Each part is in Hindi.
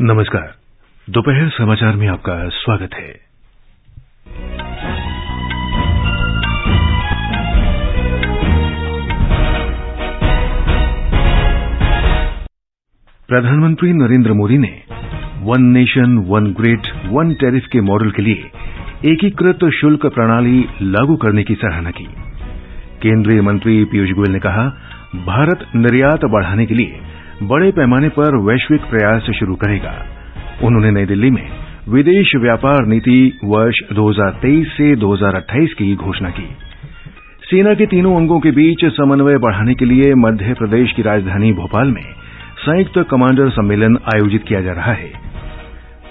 नमस्कार। दोपहर समाचार में आपका स्वागत है। प्रधानमंत्री नरेंद्र मोदी ने one nation one grid one tariff के मॉडल के लिए एकीकृत शुल्क प्रणाली लागू करने की सराहना की। केंद्रीय मंत्री पीयूष गोयल ने कहा, भारत निर्यात बढ़ाने के लिए बड़े पैमाने पर वैश्विक प्रयास शुरू करेगा। उन्होंने नई दिल्ली में विदेश व्यापार नीति वर्ष 2023 से 2028 की घोषणा की। सेना के तीनों अंगों के बीच समन्वय बढ़ाने के लिए मध्य प्रदेश की राजधानी भोपाल में संयुक्त कमांडर सम्मेलन आयोजित किया जा रहा है।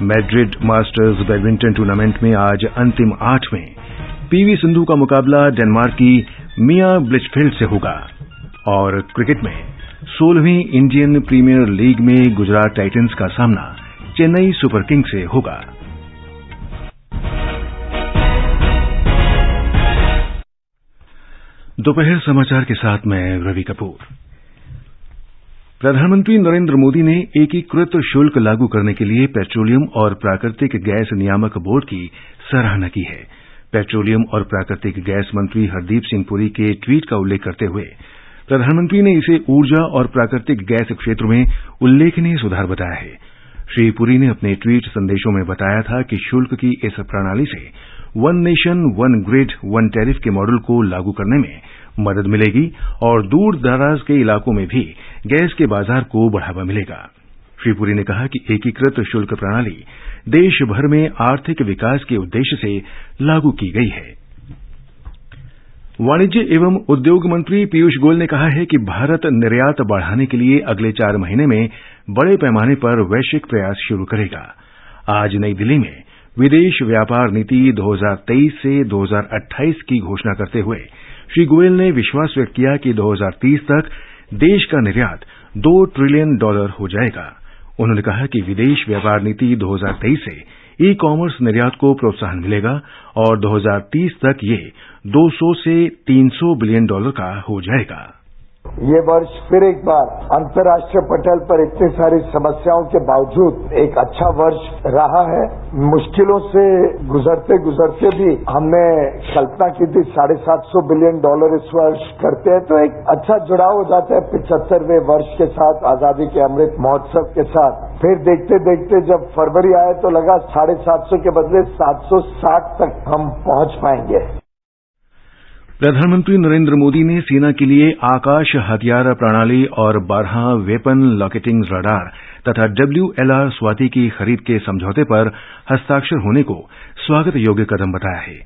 मैड्रिड मास्टर्स बैडमिंटन टूर्नामेंट में आज अंतिम 8 में पीवी सिंधु का मुकाबला डेनमार्क की मिया ब्लिचफेल्ड से होगा और क्रिकेट में 16वीं इंडियन प्रीमियर लीग में गुजरात टाइटंस का सामना चेन्नई सुपर किंग्स से होगा। दोपहर समाचार के साथ मैं रवि कपूर। प्रधानमंत्री नरेंद्र मोदी ने एकीकृत शुल्क लागू करने के लिए पेट्रोलियम और प्राकृतिक गैस नियामक बोर्ड की सराहना की है। पेट्रोलियम और प्राकृतिक गैस मंत्री हरदीप सिंह पुरी के ट्वीट का उल्लेख करते हुए प्रधानमंत्री ने इसे ऊर्जा और प्राकृतिक गैस क्षेत्र में उल्लेखनीय सुधार बताया है। श्री पुरी ने अपने ट्वीट संदेशों में बताया था कि शुल्क की इस प्रणाली से one nation one grid one tariff के मॉडल को लागू करने में मदद मिलेगी और दूर दराज के इलाकों में भी गैस के बाजार को बढ़ावा मिलेगा। श्री पुरी ने कहा कि एकीकृत शुल्क प्रणाली देश भर में आर्थिक विकास के उद्देश्य से लागू की गई है। वाणिज्य एवं उद्योग मंत्री पीयूष गोयल ने कहा है कि भारत निर्यात बढ़ाने के लिए अगले 4 महीने में बड़े पैमाने पर वैश्विक प्रयास शुरू करेगा। आज नई दिल्ली में विदेश व्यापार नीति 2023 से 2028 की घोषणा करते हुए श्री गोयल ने विश्वास व्यक्त किया कि 2030 तक देश का निर्यात $2 ट्रिलियन हो जाएगा। उन्होंने कहा कि विदेश व्यापार नीति 2023 से ई कॉमर्स निर्यात को प्रोत्साहन मिलेगा और 2030 तक ये $200 से $300 बिलियन का हो जाएगा। ये वर्ष फिर एक बार अंतर्राष्ट्रीय पटल पर इतनी सारी समस्याओं के बावजूद एक अच्छा वर्ष रहा है। मुश्किलों से गुजरते गुजरते भी हमने कल्पना की थी $750 बिलियन इस वर्ष करते हैं, तो एक अच्छा जुड़ाव हो जाता है 75वें वर्ष के साथ, आजादी के अमृत महोत्सव के साथ। फिर देखते देखते जब फरवरी आया तो लगा 750 के बदले 760 तक हम पहुंच पाएंगे। प्रधानमंत्री नरेंद्र मोदी ने सेना के लिए आकाश हथियार प्रणाली और 12 वेपन लॉकेटिंग रडार तथा WLR स्वाति की खरीद के समझौते पर हस्ताक्षर होने को स्वागत योग्य कदम बताया है।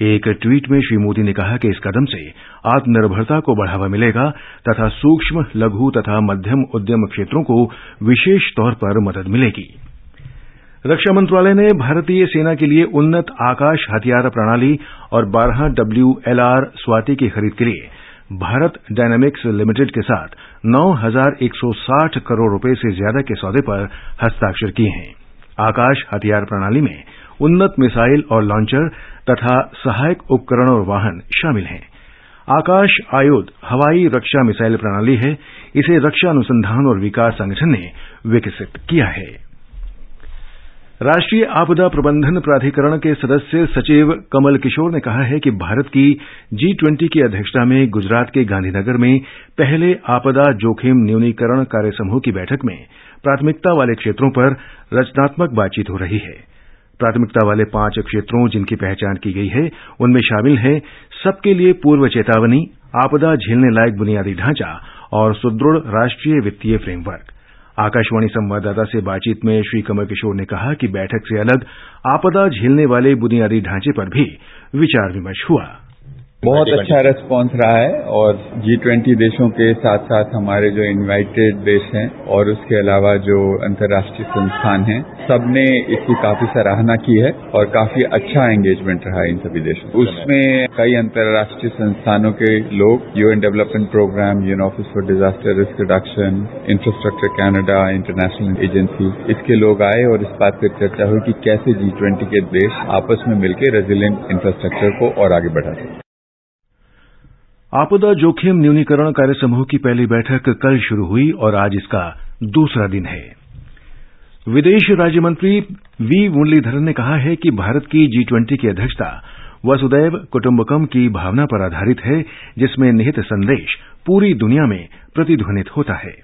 एक ट्वीट में श्री मोदी ने कहा कि इस कदम से आत्मनिर्भरता को बढ़ावा मिलेगा तथा सूक्ष्म, लघु तथा मध्यम उद्यम क्षेत्रों को विशेष तौर पर मदद मिलेगी। रक्षा मंत्रालय ने भारतीय सेना के लिए उन्नत आकाश हथियार प्रणाली और 12 WLR स्वाति की खरीद के लिए भारत डायनामिक्स लिमिटेड के साथ 9,160 करोड़ रुपए से ज्यादा के सौदे पर हस्ताक्षर किए हैं। आकाश हथियार प्रणाली में उन्नत मिसाइल और लॉन्चर तथा सहायक उपकरण और वाहन शामिल हैं। आकाश आयुध हवाई रक्षा मिसाइल प्रणाली है। इसे रक्षा अनुसंधान और विकास संगठन ने विकसित किया है। राष्ट्रीय आपदा प्रबंधन प्राधिकरण के सदस्य सचिव कमल किशोर ने कहा है कि भारत की G20 की अध्यक्षता में गुजरात के गांधीनगर में पहले आपदा जोखिम न्यूनीकरण कार्य समूह की बैठक में प्राथमिकता वाले क्षेत्रों पर रचनात्मक बातचीत हो रही है। प्राथमिकता वाले 5 क्षेत्रों जिनकी पहचान की गई है उनमें शामिल है सबके लिए पूर्व चेतावनी, आपदा झेलने लायक बुनियादी ढांचा और सुदृढ़ राष्ट्रीय वित्तीय फ्रेमवर्क। आकाशवाणी संवाददाता से बातचीत में श्री कमल किशोर ने कहा कि बैठक से अलग आपदा झेलने वाले बुनियादी ढांचे पर भी विचार विमर्श हुआ। बहुत अच्छा रेस्पॉन्स रहा है और G20 देशों के साथ साथ हमारे जो इनवाइटेड देश हैं और उसके अलावा जो अंतर्राष्ट्रीय संस्थान हैं, सबने इसकी काफी सराहना की है और काफी अच्छा एंगेजमेंट रहा है इन सभी देशों। उसमें कई अंतर्राष्ट्रीय संस्थानों के लोग, UN development programme, UN office for disaster risk reduction, infrastructure Canada, international agency, इसके लोग आए और इस बात पर चर्चा हुई कि कैसे G20 के देश आपस में मिलकर रेजिलिएंट इंफ्रास्ट्रक्चर को और आगे बढ़ा सकें। आपदा जोखिम न्यूनीकरण कार्य समूह की पहली बैठक कल शुरू हुई और आज इसका दूसरा दिन है। विदेश राज्य मंत्री वी मुरलीधरन ने कहा है कि भारत की G20 की अध्यक्षता वसुदैव कुटुंबकम की भावना पर आधारित है, जिसमें निहित संदेश पूरी दुनिया में प्रतिध्वनित होता है।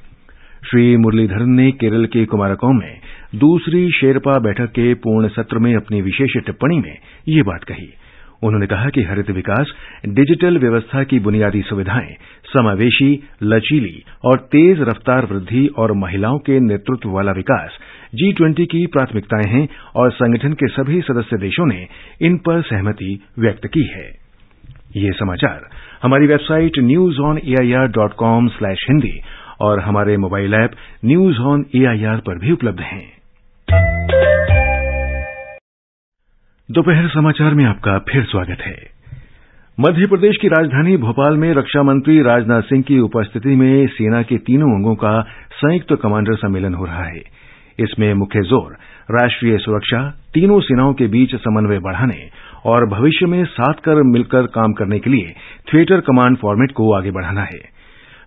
श्री मुरलीधरन ने केरल के कुमारकोम में दूसरी शेरपा बैठक के पूर्ण सत्र में अपनी विशेष टिप्पणी में ये बात कही। उन्होंने कहा कि हरित विकास, डिजिटल व्यवस्था की बुनियादी सुविधाएं, समावेशी, लचीली और तेज रफ्तार वृद्धि और महिलाओं के नेतृत्व वाला विकास G20 की प्राथमिकताएं हैं और संगठन के सभी सदस्य देशों ने इन पर सहमति व्यक्त की है। ये समाचार हमारी वेबसाइट newsonair.com/hindi और हमारे mobile app news on AIR पर भी उपलब्ध हैं। दोपहर समाचार में आपका फिर स्वागत है। मध्य प्रदेश की राजधानी भोपाल में रक्षा मंत्री राजनाथ सिंह की उपस्थिति में सेना के तीनों अंगों का संयुक्त कमांडर सम्मेलन हो रहा है। इसमें मुख्य जोर राष्ट्रीय सुरक्षा, तीनों सेनाओं के बीच समन्वय बढ़ाने और भविष्य में साथ मिलकर काम करने के लिए थिएटर कमांड फॉर्मेट को आगे बढ़ाना है।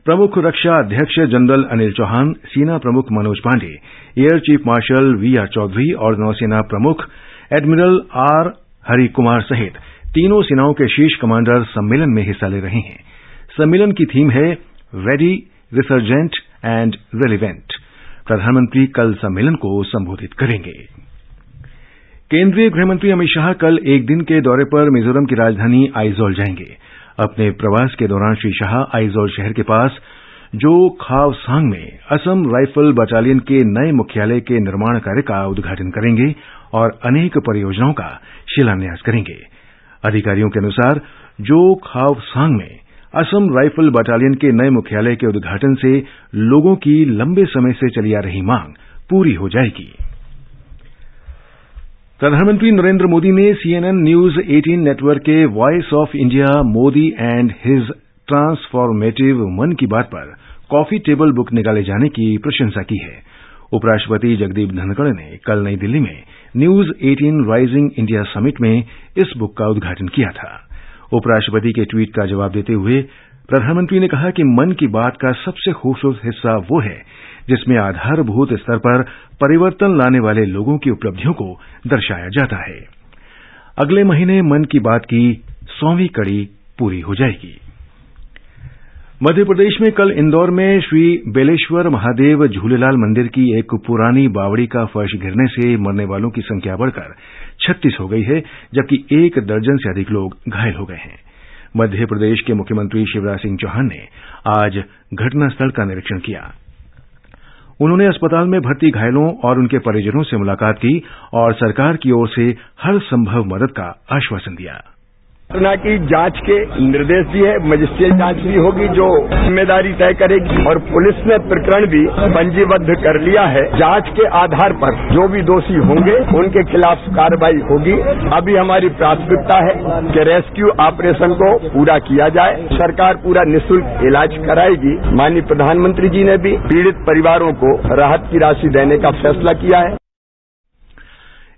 प्रमुख रक्षा अध्यक्ष जनरल अनिल चौहान, सेना प्रमुख Manoj Pande, air chief marshal VR Chaudhari और नौसेना प्रमुख एडमिरल R हरि कुमार सहित तीनों सेनाओं के शीर्ष कमांडर सम्मेलन में हिस्सा ले रहे हैं। सम्मेलन की थीम है रेडी, रिसर्जेंट एंड रेलिवेंट। प्रधानमंत्री कल सम्मेलन को संबोधित करेंगे। केंद्रीय गृहमंत्री अमित शाह कल एक दिन के दौरे पर मिजोरम की राजधानी आइजोल जाएंगे। अपने प्रवास के दौरान श्री शाह आइजोल शहर के पास जो खावसांग में असम राइफल बटालियन के नए मुख्यालय के निर्माण कार्य का उद्घाटन करेंगे और अनेक परियोजनाओं का शिलान्यास करेंगे। अधिकारियों के अनुसार जो खावसांग में असम राइफल बटालियन के नए मुख्यालय के उद्घाटन से लोगों की लंबे समय से चली आ रही मांग पूरी हो जाएगी। प्रधानमंत्री नरेंद्र मोदी ने CNN न्यूज 18 नेटवर्क के voice of India Modi and his transformative मन की बात पर कॉफी टेबल बुक निकाले जाने की प्रशंसा की है। उपराष्ट्रपति जगदीप धनखड़ ने कल नई दिल्ली में न्यूज 18 राइजिंग इंडिया समिट में इस बुक का उद्घाटन किया था। उपराष्ट्रपति के ट्वीट का जवाब देते हुए प्रधानमंत्री ने कहा कि मन की बात का सबसे खूबसूरत हिस्सा वो है जिसमें आधारभूत स्तर पर परिवर्तन लाने वाले लोगों की उपलब्धियों को दर्शाया जाता है। अगले महीने मन की बात की 100वीं कड़ी पूरी हो जाएगी। मध्य प्रदेश में कल इंदौर में श्री बेलेश्वर महादेव झूलेलाल मंदिर की एक पुरानी बावड़ी का फर्श गिरने से मरने वालों की संख्या बढ़कर 36 हो गई है, जबकि 1 दर्जन से अधिक लोग घायल हो गए हैं। मध्य प्रदेश के मुख्यमंत्री शिवराज सिंह चौहान ने आज घटनास्थल का निरीक्षण किया। उन्होंने अस्पताल में भर्ती घायलों और उनके परिजनों से मुलाकात की और सरकार की ओर से हर संभव मदद का आश्वासन दिया। घटना की जांच के निर्देश दिए, मजिस्ट्रेट जांच भी होगी जो जिम्मेदारी तय करेगी और पुलिस ने प्रकरण भी पंजीबद्ध कर लिया है। जांच के आधार पर जो भी दोषी होंगे उनके खिलाफ कार्रवाई होगी। अभी हमारी प्राथमिकता है कि रेस्क्यू ऑपरेशन को पूरा किया जाए। सरकार पूरा निःशुल्क इलाज कराएगी। माननीय प्रधानमंत्री जी ने भी पीड़ित परिवारों को राहत की राशि देने का फैसला किया है।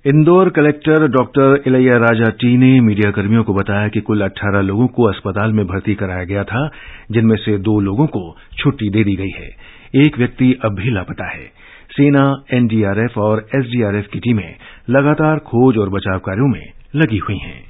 Indore collector doctor Ilaiya Raja T ने मीडियाकर्मियों को बताया कि कुल 18 लोगों को अस्पताल में भर्ती कराया गया था, जिनमें से 2 लोगों को छुट्टी दे दी गई है। एक व्यक्ति अब भी लापता है। सेना, NDRF और SDRF की टीमें लगातार खोज और बचाव कार्यों में लगी हुई हैं।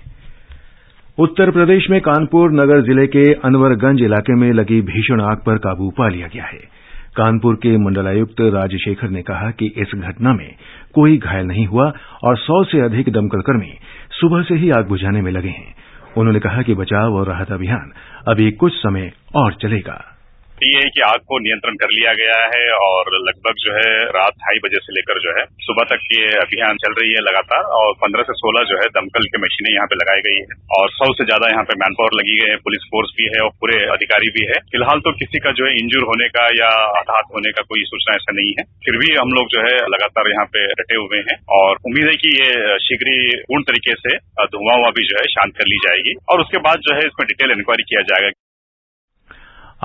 उत्तर प्रदेश में कानपुर नगर जिले के अनवरगंज इलाके में लगी भीषण आग पर काबू पा लिया गया है। कानपुर के मंडलायुक्त राजशेखर ने कहा कि इस घटना में कोई घायल नहीं हुआ और 100 से अधिक दमकलकर्मी सुबह से ही आग बुझाने में लगे हैं। उन्होंने कहा कि बचाव और राहत अभियान अभी कुछ समय और चलेगा। ये है कि आग को नियंत्रण कर लिया गया है और लगभग जो है रात 2:30 बजे से लेकर जो है सुबह तक ये अभियान चल रही है लगातार और 15 से 16 जो है दमकल की मशीनें यहाँ पे लगाई गई है और 100 से ज्यादा यहाँ पे मैन पावर लगी गई है। पुलिस फोर्स भी है और पूरे अधिकारी भी है। फिलहाल तो किसी का जो है इंजूर होने का या आघात होने का कोई सूचना ऐसा नहीं है। फिर भी हम लोग जो है लगातार यहाँ पे डटे हुए हैं और उम्मीद है कि ये शीघ्र ही पूर्ण तरीके से धुआं भी जो है शांत कर ली जाएगी और उसके बाद जो है इसमें डिटेल इंक्वायरी किया जाएगा।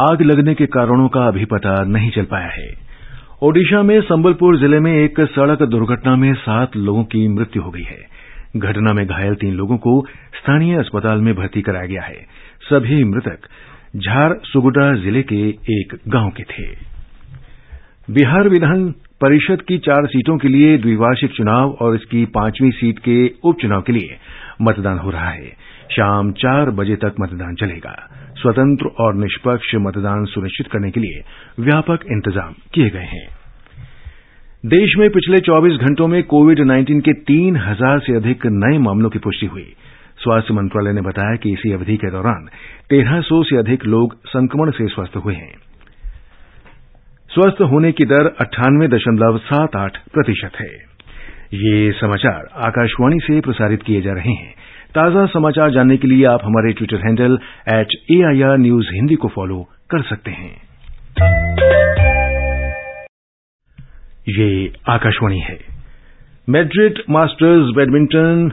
आग लगने के कारणों का अभी पता नहीं चल पाया है। ओडिशा में संबलपुर जिले में एक सड़क दुर्घटना में 7 लोगों की मृत्यु हो गई है। घटना में घायल 3 लोगों को स्थानीय अस्पताल में भर्ती कराया गया है। सभी मृतक झारसुगुडा जिले के एक गांव के थे। बिहार विधान परिषद की 4 सीटों के लिए द्विवार्षिक चुनाव और इसकी 5वीं सीट के उपचुनाव के लिए मतदान हो रहा है। शाम 4 बजे तक मतदान चलेगा। स्वतंत्र और निष्पक्ष मतदान सुनिश्चित करने के लिए व्यापक इंतजाम किए गए हैं। देश में पिछले 24 घंटों में कोविड-19 के 3,000 से अधिक नए मामलों की पुष्टि हुई। स्वास्थ्य मंत्रालय ने बताया कि इसी अवधि के दौरान 1,300 से अधिक लोग संक्रमण से स्वस्थ हुए हैं। स्वस्थ होने की दर 98.78% है। ये समाचार आकाशवाणी से प्रसारित किए जा रहे हैं। ताजा समाचार जानने के लिए आप हमारे Twitter handle @AIR News Hindi को फॉलो कर सकते हैं। ये आकाशवाणी है। मैड्रिड मास्टर्स बैडमिंटन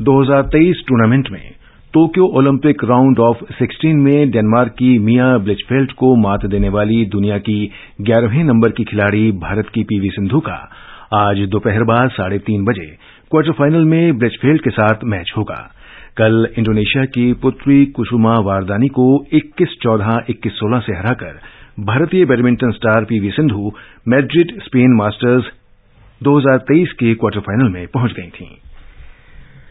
2023 टूर्नामेंट में टोक्यो ओलंपिक राउंड ऑफ 16 में डेनमार्क की मिया ब्लिचफेल्ड को मात देने वाली दुनिया की 11वें नंबर की खिलाड़ी भारत की पीवी सिंधु का आज दोपहर बाद 3:30 बजे क्वार्टर फाइनल में ब्लिचफेल्ड के साथ मैच होगा। कल इंडोनेशिया की पुत्री कुसुमा वारदानी को 21-14, 21-16 से हराकर भारतीय badminton star PV Sindhu Madrid Spain masters 2023 के क्वार्टर फाइनल में पहुंच गई थीं।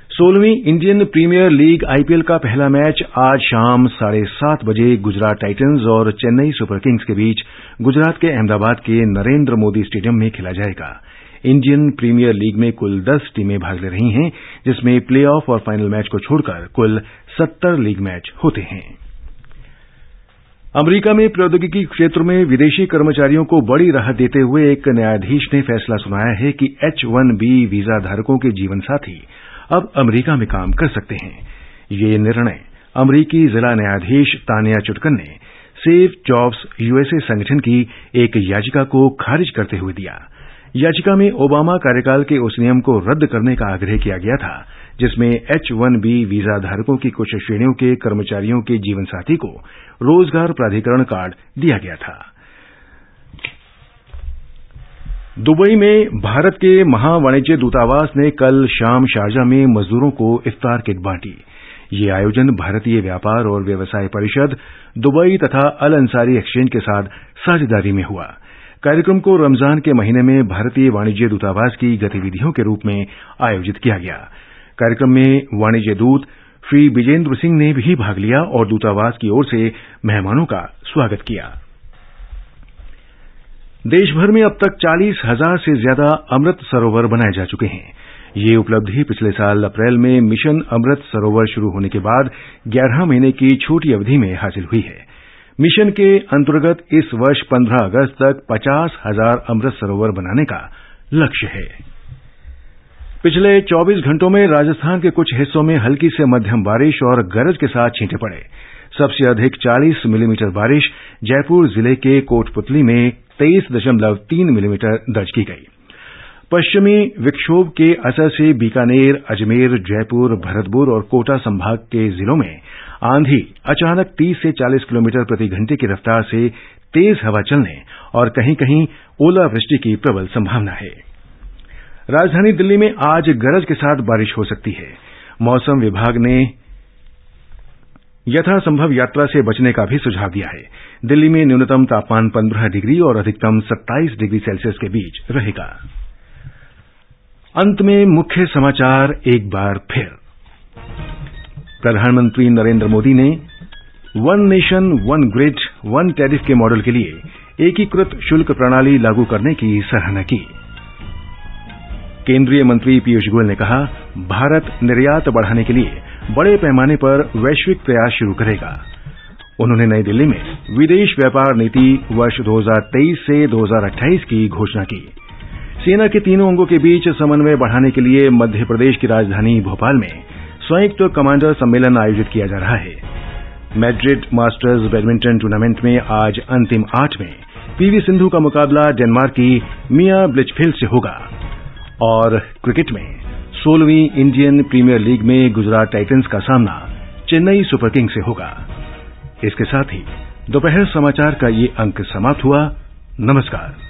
16वीं इंडियन प्रीमियर लीग आईपीएल का पहला मैच आज शाम 7:30 बजे गुजरात टाइटंस और चेन्नई सुपर किंग्स के बीच गुजरात के अहमदाबाद के नरेंद्र मोदी स्टेडियम में खेला जाएगा। इंडियन प्रीमियर लीग में कुल 10 टीमें भाग ले रही हैं, जिसमें प्ले ऑफ और फाइनल मैच को छोड़कर कुल 70 लीग मैच होते हैं। अमेरिका में प्रौद्योगिकी क्षेत्र में विदेशी कर्मचारियों को बड़ी राहत देते हुए एक न्यायाधीश ने फैसला सुनाया है कि H-1B वीजा धारकों के जीवनसाथी अब अमेरिका में काम कर सकते हैं। ये निर्णय अमेरिकी जिला न्यायाधीश तानिया चुटकन ने सेव जॉब्स यूएसए संगठन की एक याचिका को खारिज करते हुए दिया। याचिका में ओबामा कार्यकाल के उस नियम को रद्द करने का आग्रह किया गया था, जिसमें H-1B वीजा धारकों की कुछ श्रेणियों के कर्मचारियों के जीवनसाथी को रोजगार प्राधिकरण कार्ड दिया गया था। दुबई में भारत के महावाणिज्य दूतावास ने कल शाम शारजा में मजदूरों को इफ्तार किट बांटी। ये आयोजन भारतीय व्यापार और व्यवसाय परिषद, दुबई तथा अल अंसारी एक्सचेंज के साथ साझेदारी में हुआ। कार्यक्रम को रमजान के महीने में भारतीय वाणिज्य दूतावास की गतिविधियों के रूप में आयोजित किया गया। कार्यक्रम में वाणिज्य दूत श्री विजेंद्र सिंह ने भी भाग लिया और दूतावास की ओर से मेहमानों का स्वागत किया। देश भर में अब तक 40,000 से ज्यादा अमृत सरोवर बनाए जा चुके हैं। ये उपलब्धि पिछले साल अप्रैल में मिशन अमृत सरोवर शुरू होने के बाद 11 महीने की छोटी अवधि में हासिल हुई है। मिशन के अंतर्गत इस वर्ष 15 अगस्त तक 50,000 अमृत सरोवर बनाने का लक्ष्य है। पिछले 24 घंटों में राजस्थान के कुछ हिस्सों में हल्की से मध्यम बारिश और गरज के साथ छींटे पड़े। सबसे अधिक 40 मिलीमीटर बारिश जयपुर जिले के कोटपुतली में 23.3 मिलीमीटर दर्ज की गई। पश्चिमी विक्षोभ के असर से बीकानेर, अजमेर, जयपुर, भरतपुर और कोटा संभाग के जिलों में आंधी अचानक 30 से 40 किलोमीटर प्रति घंटे की रफ्तार से तेज हवा चलने और कहीं कहीं ओलावृष्टि की प्रबल संभावना है। राजधानी दिल्ली में आज गरज के साथ बारिश हो सकती है। मौसम विभाग ने यथासंभव यात्रा से बचने का भी सुझाव दिया है। दिल्ली में न्यूनतम तापमान 15 डिग्री और अधिकतम 27 डिग्री सेल्सियस के बीच रहेगा। अंत में मुख्य समाचार एक बार फिर। प्रधानमंत्री नरेंद्र मोदी ने one nation one grid one tariff के मॉडल के लिए एकीकृत शुल्क प्रणाली लागू करने की सराहना की। केंद्रीय मंत्री पीयूष गोयल ने कहा, भारत निर्यात बढ़ाने के लिए बड़े पैमाने पर वैश्विक प्रयास शुरू करेगा। उन्होंने नई दिल्ली में विदेश व्यापार नीति वर्ष 2023 से 2028 की घोषणा की। सेना के तीनों अंगों के बीच समन्वय बढ़ाने के लिए मध्य प्रदेश की राजधानी भोपाल में संयुक्त कमांडर सम्मेलन आयोजित किया जा रहा है। मैड्रिड मास्टर्स बैडमिंटन टूर्नामेंट में आज अंतिम 8 में पीवी सिंधु का मुकाबला डेनमार्क की मिया ब्लिचफेल्ड से होगा। और क्रिकेट में 16वीं इंडियन प्रीमियर लीग में गुजरात टाइटंस का सामना चेन्नई सुपर किंग्स से होगा। इसके साथ ही दोपहर समाचार का ये अंक समाप्त हुआ। नमस्कार।